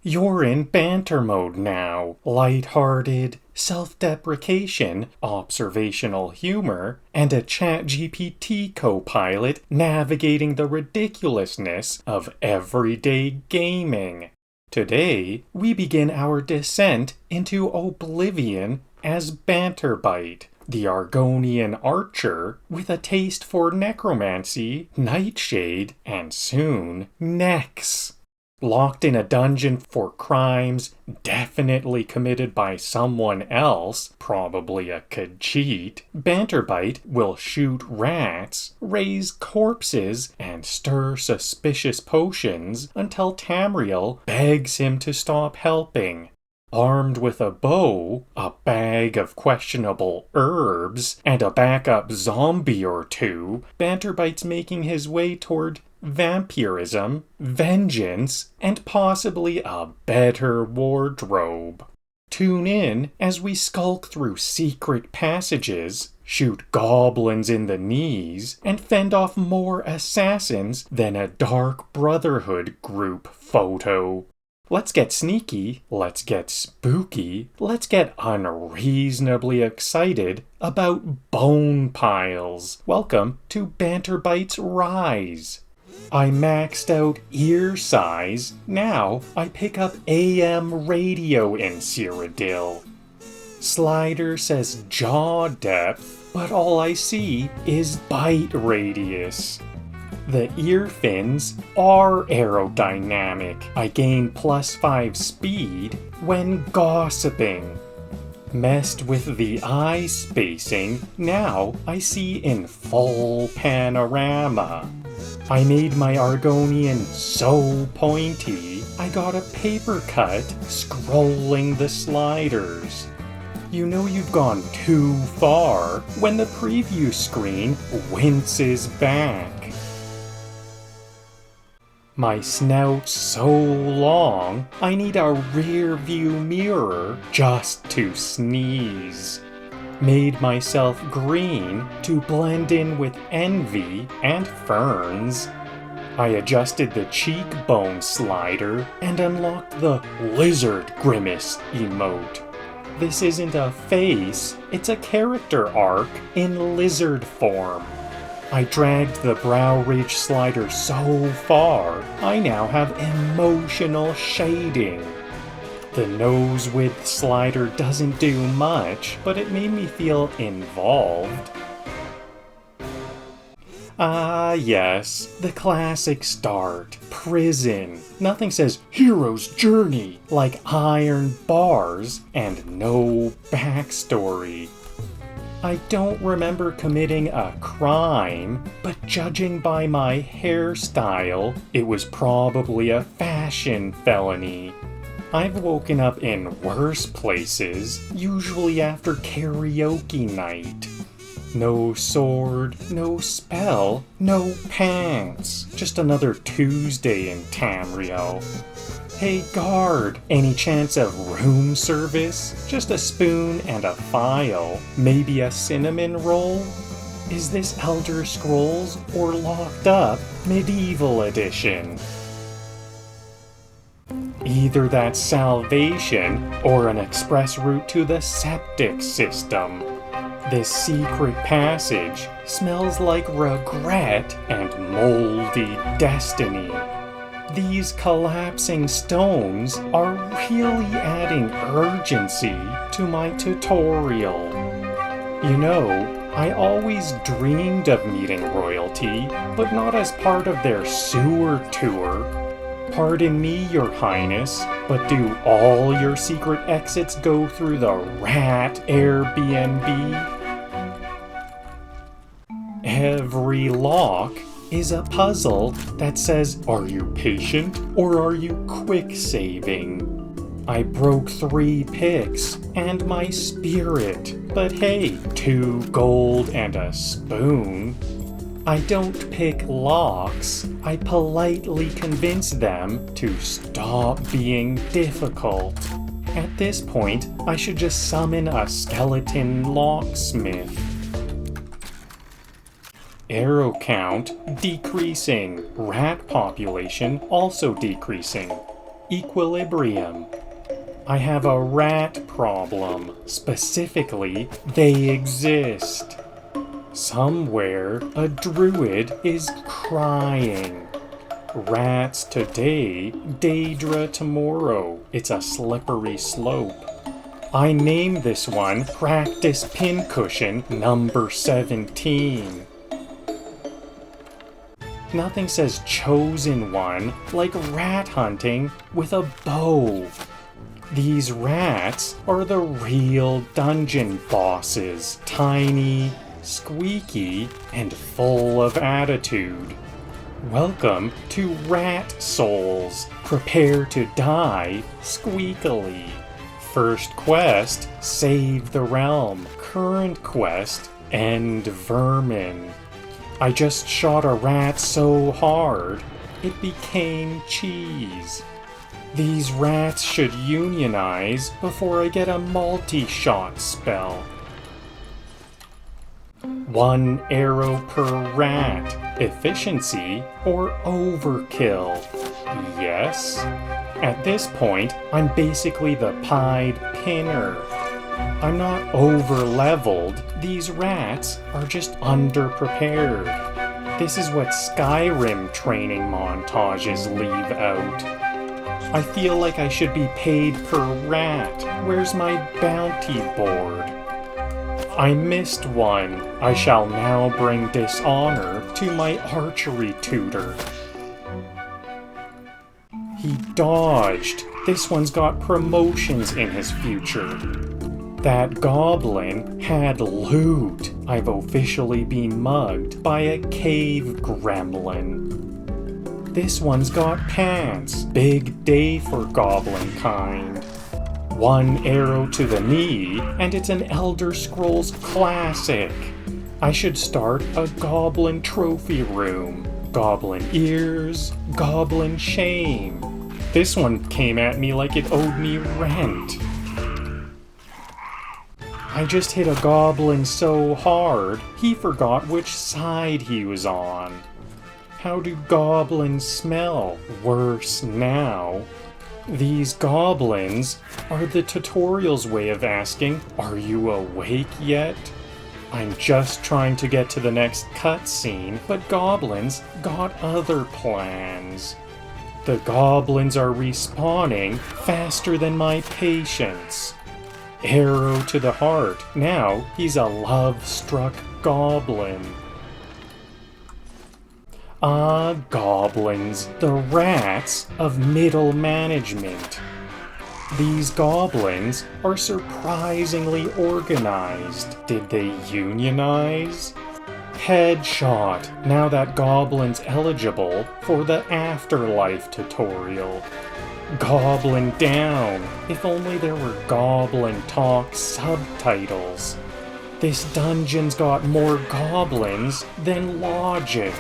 You're in banter mode now. Light-hearted, self-deprecation, observational humor, and a ChatGPT co-pilot navigating the ridiculousness of everyday gaming. Today, we begin our descent into oblivion as Banterbite, the Argonian archer with a taste for necromancy, nightshade, and soon, necks. Locked in a dungeon for crimes definitely committed by someone else, probably a Khajiit, Banterbite will shoot rats, raise corpses, and stir suspicious potions until Tamriel begs him to stop helping. Armed with a bow, a bag of questionable herbs, and a backup zombie or two, Banterbite's making his way toward vampirism, vengeance, and possibly a better wardrobe. Tune in as we skulk through secret passages, shoot goblins in the knees, and fend off more assassins than a Dark Brotherhood group photo. Let's get sneaky, let's get spooky, let's get unreasonably excited about bone piles. Welcome to Banterbite's Rise. I maxed out ear size, now I pick up AM radio in Cyrodiil. Slider says jaw depth, but all I see is bite radius. The ear fins are aerodynamic. I gain +5 speed when gossiping. Messed with the eye spacing, now I see in full panorama. I made my Argonian so pointy, I got a paper cut scrolling the sliders. You know you've gone too far when the preview screen winces back. My snout's so long, I need a rear view mirror just to sneeze. Made myself green to blend in with envy and ferns. I adjusted the cheekbone slider and unlocked the lizard grimace emote. This isn't a face, it's a character arc in lizard form. I dragged the brow ridge slider so far, I now have emotional shading. The nose width slider doesn't do much, but it made me feel involved. Ah yes, the classic start, prison. Nothing says hero's journey like iron bars and no backstory. I don't remember committing a crime, but judging by my hairstyle, it was probably a fashion felony. I've woken up in worse places, usually after karaoke night. No sword, no spell, no pants. Just another Tuesday in Tamriel. Hey guard, any chance of room service? Just a spoon and a file, maybe a cinnamon roll? Is this Elder Scrolls or Locked Up Medieval Edition? Either that's salvation or an express route to the septic system. This secret passage smells like regret and moldy destiny. These collapsing stones are really adding urgency to my tutorial. You know, I always dreamed of meeting royalty, but not as part of their sewer tour. Pardon me, your highness, but do all your secret exits go through the rat Airbnb? Every lock is a puzzle that says, are you patient or are you quick saving? I broke 3 picks and my spirit, but hey, 2 gold and a spoon. I don't pick locks, I politely convince them to stop being difficult. At this point, I should just summon a skeleton locksmith. Arrow count decreasing, rat population also decreasing. equilibrium. I have a rat problem. Specifically, they exist. Somewhere, a druid is crying. Rats today, Daedra tomorrow. It's a slippery slope. I name this one Practice Pincushion number 17. Nothing says chosen one like rat hunting with a bow. These rats are the real dungeon bosses, tiny, squeaky, and full of attitude. Welcome to Rat Souls. Prepare to die squeakily. First quest, save the realm. Current quest, end vermin. I just shot a rat so hard, it became cheese. These rats should unionize before I get a multi-shot spell. 1 arrow per rat. Efficiency or overkill? Yes. At this point, I'm basically the pied pinner. I'm not over-leveled. These rats are just under-prepared. This is what Skyrim training montages leave out. I feel like I should be paid per rat. Where's my bounty board? I missed one. I shall now bring dishonor to my archery tutor. He dodged. This one's got promotions in his future. That goblin had loot. I've officially been mugged by a cave gremlin. This one's got pants. Big day for goblin kind. 1 arrow to the knee, and it's an Elder Scrolls classic. I should start a goblin trophy room. Goblin ears, goblin shame. This one came at me like it owed me rent. I just hit a goblin so hard, he forgot which side he was on. How do goblins smell? Worse now. These goblins are the tutorial's way of asking, are you awake yet? I'm just trying to get to the next cutscene, but goblins got other plans. The goblins are respawning faster than my patience. Arrow to the heart. Now he's a love-struck goblin. Ah, goblins, the rats of middle management. These goblins are surprisingly organized. Did they unionize? Headshot. Now that goblin's eligible for the afterlife tutorial. Goblin down. If only there were Goblin Talk subtitles. This dungeon's got more goblins than logic.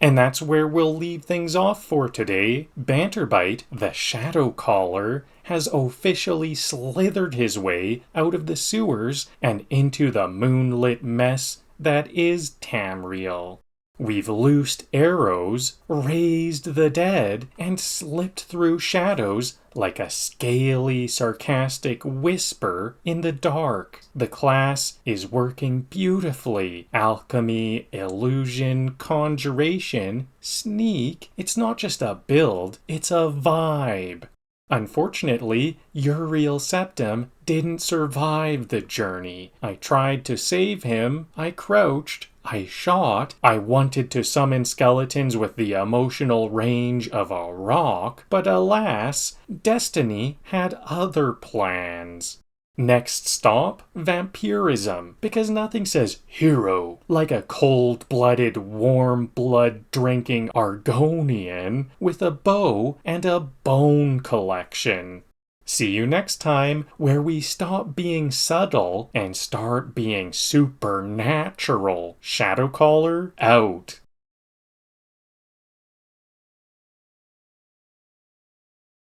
And that's where we'll leave things off for today. Banterbite, the Shadow Caller, has officially slithered his way out of the sewers and into the moonlit mess that is Tamriel. We've loosed arrows, raised the dead, and slipped through shadows like a scaly, sarcastic whisper in the dark. The class is working beautifully. Alchemy, illusion, conjuration, sneak. It's not just a build, it's a vibe. Unfortunately, Uriel Septim didn't survive the journey. I tried to save him, I crouched, I shot, I wanted to summon skeletons with the emotional range of a rock, but alas, Destiny had other plans. Next stop, vampirism, because nothing says hero like a cold-blooded, warm-blood-drinking Argonian with a bow and a bone collection. See you next time, where we stop being subtle and start being supernatural. Shadowcaller out.